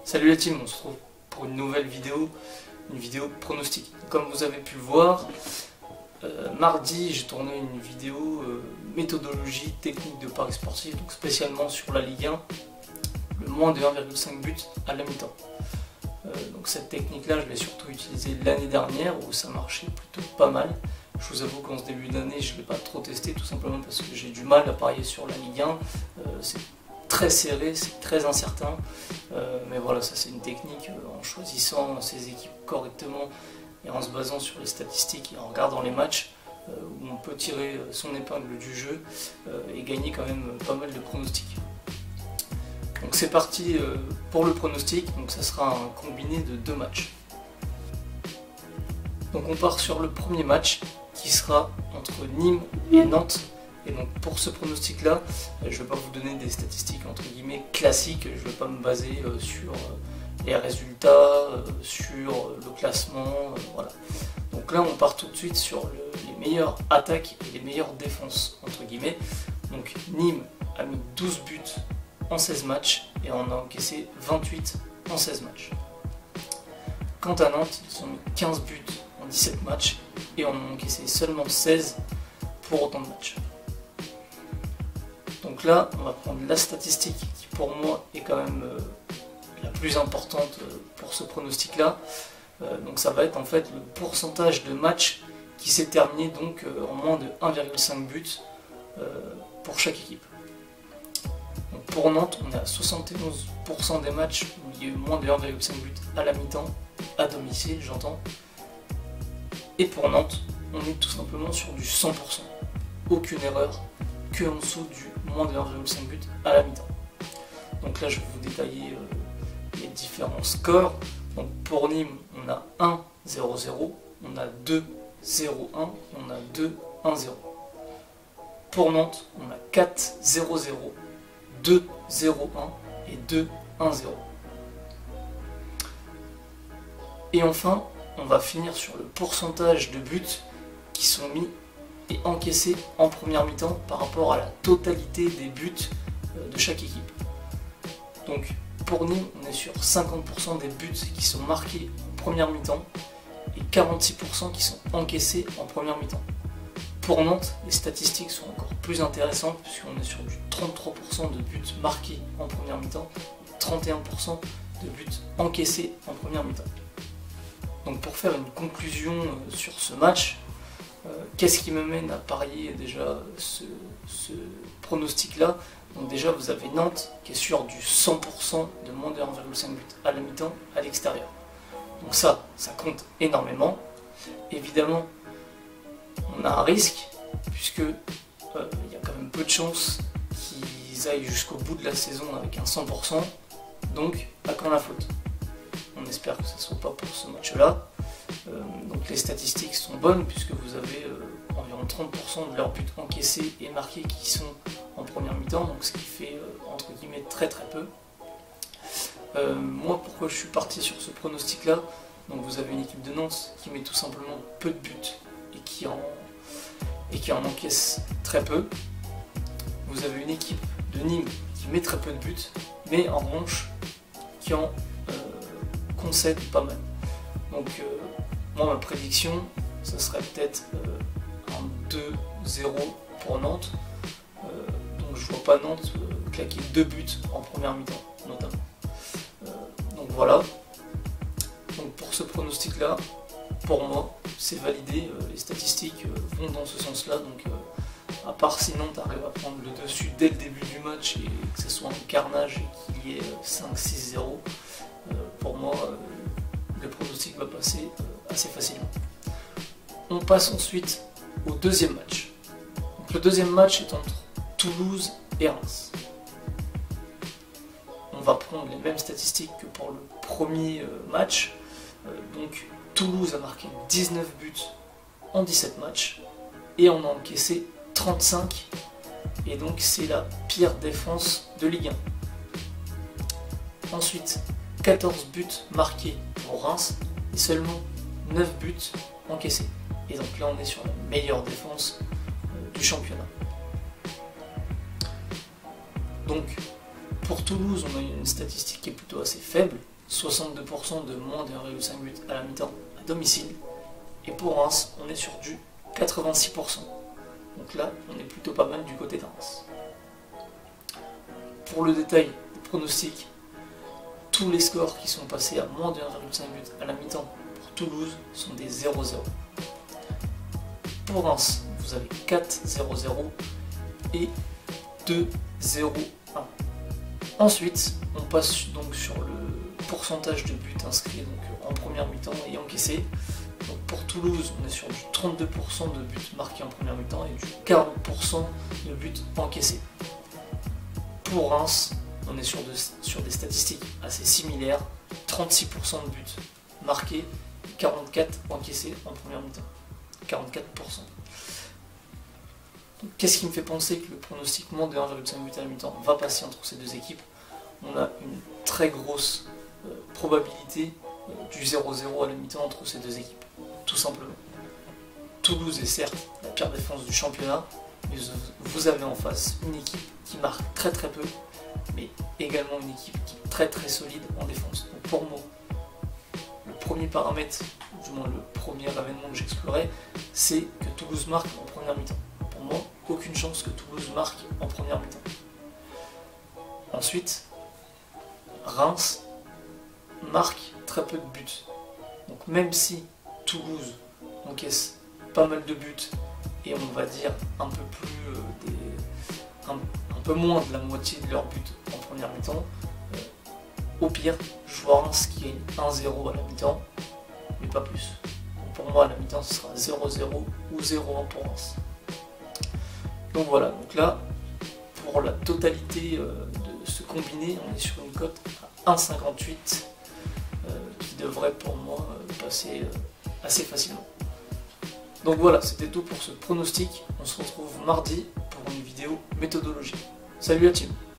Salut la team, on se retrouve pour une nouvelle vidéo, une vidéo pronostic. Comme vous avez pu le voir, mardi j'ai tourné une vidéo méthodologie technique de paris sportif, donc spécialement sur la Ligue 1, le moins de 1,5 buts à la mi-temps. Donc cette technique là je l'ai surtout utilisée l'année dernière où ça marchait plutôt pas mal. Je vous avoue qu'en ce début d'année je ne l'ai pas trop testé, tout simplement parce que j'ai du mal à parier sur la Ligue 1. C'est très serré, c'est très incertain, mais voilà, ça c'est une technique en choisissant ses équipes correctement et en se basant sur les statistiques et en regardant les matchs où on peut tirer son épingle du jeu et gagner quand même pas mal de pronostics. Donc c'est parti pour le pronostic, donc ça sera un combiné de 2 matchs. Donc on part sur le premier match qui sera entre Nîmes et Nantes. Et donc pour ce pronostic là, je ne vais pas vous donner des statistiques entre guillemets classiques, je ne vais pas me baser sur les résultats, sur le classement, voilà. Donc là on part tout de suite sur les meilleures attaques et les meilleures défenses entre guillemets. Donc Nîmes a mis 12 buts en 16 matchs et on a encaissé 28 en 16 matchs. Quant à Nantes, ils ont mis 15 buts en 17 matchs et on a encaissé seulement 16 pour autant de matchs. Donc là, on va prendre la statistique qui pour moi est quand même la plus importante pour ce pronostic-là. Donc ça va être en fait le pourcentage de matchs qui s'est terminé donc en moins de 1,5 buts pour chaque équipe. Donc pour Nantes, on est à 71% des matchs où il y a eu moins de 1,5 buts à la mi-temps, à domicile j'entends. Et pour Nantes, on est tout simplement sur du 100%. Aucune erreur, que en dessous du moins de 1,5 buts à la mi-temps. Donc là je vais vous détailler les différents scores. Donc pour Nîmes on a 1-0-0, on a 2-0-1 et on a 2-1-0. Pour Nantes on a 4-0-0, 2-0-1 et 2-1-0. Et enfin on va finir sur le pourcentage de buts qui sont mis et encaissé en première mi-temps par rapport à la totalité des buts de chaque équipe. Donc pour Nîmes, on est sur 50% des buts qui sont marqués en première mi-temps et 46% qui sont encaissés en première mi-temps. Pour Nantes, les statistiques sont encore plus intéressantes puisqu'on est sur du 33% de buts marqués en première mi-temps et 31% de buts encaissés en première mi-temps. Donc pour faire une conclusion sur ce match, qu'est-ce qui me mène à parier déjà ce pronostic là? Donc déjà vous avez Nantes qui est sur du 100% de moins de 1,5 buts à la mi-temps à l'extérieur. Donc ça compte énormément. Évidemment on a un risque puisque il y a quand même peu de chances qu'ils aillent jusqu'au bout de la saison avec un 100%. Donc à quand la faute? On espère que ce ne soit pas pour ce match là. Donc les statistiques sont bonnes puisque vous avez environ 30% de leurs buts encaissés et marqués qui sont en première mi-temps, donc ce qui fait entre guillemets très peu. Moi pourquoi je suis parti sur ce pronostic là? Donc vous avez une équipe de Nantes qui met tout simplement peu de buts et qui en encaisse très peu. Vous avez une équipe de Nîmes qui met très peu de buts, mais en revanche qui en concède pas mal. Donc moi ma prédiction ça serait peut-être un 2-0 pour Nantes. Donc je vois pas Nantes claquer 2 buts en première mi-temps notamment. Donc voilà. Donc pour ce pronostic là, pour moi c'est validé, les statistiques vont dans ce sens là. Donc à part si Nantes arrive à prendre le dessus dès le début du match et que ce soit un carnage et qu'il y ait 5-6-0, pour moi le pronostic va passer assez facilement. On passe ensuite au deuxième match. Donc, le deuxième match est entre Toulouse et Reims. On va prendre les mêmes statistiques que pour le premier match. Donc Toulouse a marqué 19 buts en 17 matchs et on a encaissé 35 et donc c'est la pire défense de Ligue 1. Ensuite 14 buts marqués pour Reims et seulement 9 buts encaissés. Et donc là on est sur la meilleure défense du championnat. Donc pour Toulouse on a une statistique qui est plutôt assez faible 62% de moins de 1,5 but à la mi-temps à domicile. Et pour Reims, on est sur du 86%. Donc là, on est plutôt pas mal du côté de Reims. Pour le détail des pronostics, tous les scores qui sont passés à moins de 1,5 but à la mi-temps pour Toulouse sont des 0-0. Pour Reims, vous avez 4-0-0 et 2-0-1. Ensuite, on passe donc sur le pourcentage de buts inscrits donc en première mi-temps et encaissés. Donc pour Toulouse, on est sur du 32% de buts marqués en première mi-temps et du 40% de buts encaissés. Pour Reims, on est sur des statistiques assez similaires, 36% de buts marqués, 44 encaissés en première mi-temps. 44%. Qu'est-ce qui me fait penser que le pronostic moins de 1,5 but à la mi-temps va passer entre ces deux équipes? On a une très grosse probabilité du 0-0 à la mi-temps entre ces deux équipes, tout simplement. Toulouse est certes la pire défense du championnat, mais vous avez en face une équipe qui marque très très peu, mais également une équipe qui est très très solide en défense. Donc pour moi, le premier paramètre, du moins le premier événement que j'explorerai, c'est que Toulouse marque en première mi-temps. Pour moi, aucune chance que Toulouse marque en première mi-temps. Ensuite, Reims marque très peu de buts. Donc même si Toulouse encaisse pas mal de buts et on va dire un peu plus un peu moins de la moitié de leurs buts en première mi-temps, au pire, je vois Reims qui gagne 1-0 à la mi-temps, mais pas plus. Donc pour moi, à la mi-temps, ce sera 0-0 ou 0-1 pour Reims. Donc voilà, donc là, pour la totalité de ce combiné, on est sur une cote à 1,58 qui devrait pour moi passer assez facilement. Donc voilà, c'était tout pour ce pronostic. On se retrouve mardi pour une vidéo méthodologie. Salut la team!